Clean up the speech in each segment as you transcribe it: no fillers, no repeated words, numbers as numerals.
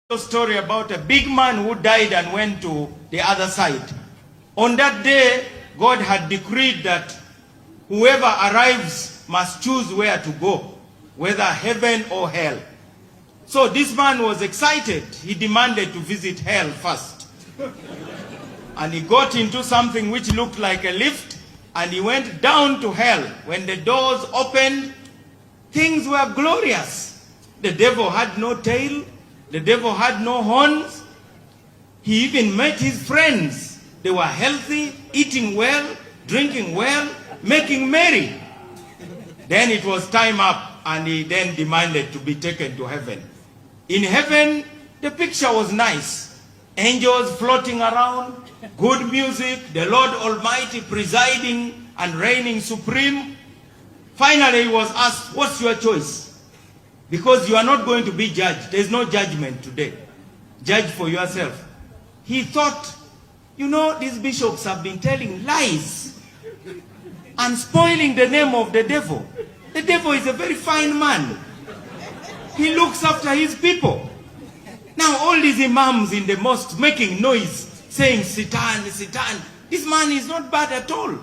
A story about a big man who died and went to the other side. On that day, God had decreed that whoever arrives must choose where to go, whether heaven or hell. So this man was excited. He demanded to visit hell first. And he got into something which looked like a lift, and he went down to hell. When the doors opened, things were glorious. The devil had no tail. The devil had no horns. He even met his friends. They were healthy, eating well, drinking well, making merry. Then it was time up, and he then demanded to be taken to heaven. In heaven, the picture was nice. Angels floating around, good music, the Lord Almighty presiding and reigning supreme. Finally, he was asked, what's your choice? Because you are not going to be judged. There's no judgment today. Judge for yourself. He thought, you know, these bishops have been telling lies and spoiling the name of the devil. The devil is a very fine man. He looks after his people. Now all these imams in the mosque making noise, saying, Satan, Satan. This man is not bad at all.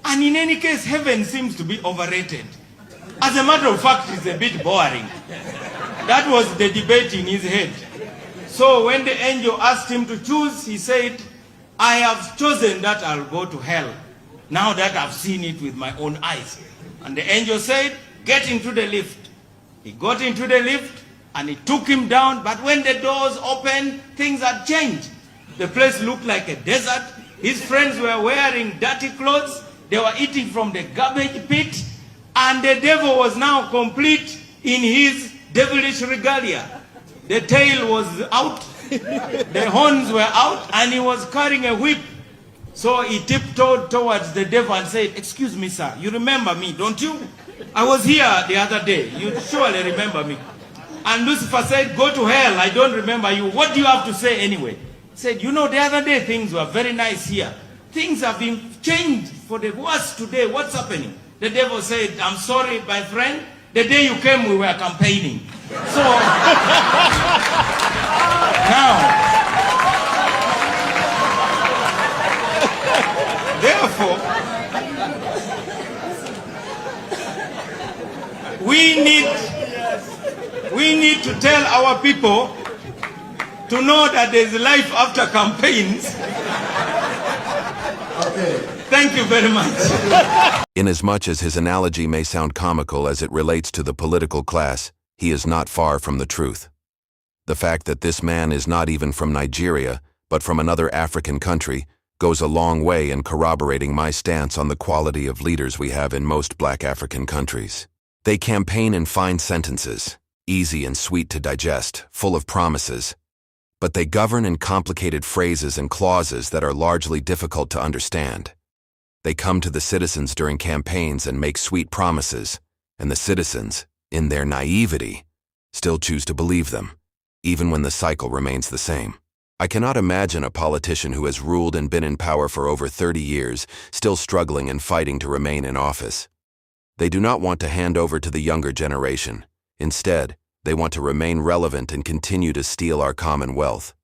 And in any case, heaven seems to be overrated. As a matter of fact, it's a bit boring. That was the debate in his head. So when the angel asked him to choose, he said, I have chosen that I'll go to hell, now that I've seen it with my own eyes. And the angel said, get into the lift. He got into the lift, and it took him down, but when the doors opened, things had changed. The place looked like a desert. His friends were wearing dirty clothes. They were eating from the garbage pit. And the devil was now complete in his devilish regalia. The tail was out, the horns were out, and he was carrying a whip. So he tiptoed towards the devil and said, excuse me, sir, you remember me, don't you? I was here the other day. You surely remember me. And Lucifer said, go to hell, I don't remember you. What do you have to say anyway? He said, you know, the other day things were very nice here. Things have been changed for the worse today. What's happening? The devil said, I'm sorry, my friend. The day you came, we were campaigning. So, now, therefore, we need to tell our people to know that there's life after campaigns. Okay. Thank you very much. Inasmuch as his analogy may sound comical as it relates to the political class, he is not far from the truth. The fact that this man is not even from Nigeria, but from another African country, goes a long way in corroborating my stance on the quality of leaders we have in most black African countries. They campaign in fine sentences, easy and sweet to digest, full of promises, but they govern in complicated phrases and clauses that are largely difficult to understand. They come to the citizens during campaigns and make sweet promises, and the citizens, in their naivety, still choose to believe them, even when the cycle remains the same. I cannot imagine a politician who has ruled and been in power for over 30 years still struggling and fighting to remain in office. They do not want to hand over to the younger generation. Instead, they want to remain relevant and continue to steal our common wealth.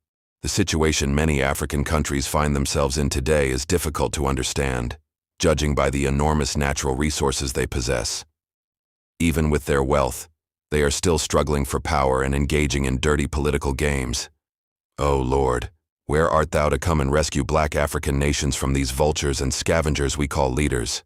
The situation many African countries find themselves in today is difficult to understand, judging by the enormous natural resources they possess. Even with their wealth, they are still struggling for power and engaging in dirty political games. Oh Lord, where art thou to come and rescue black African nations from these vultures and scavengers we call leaders?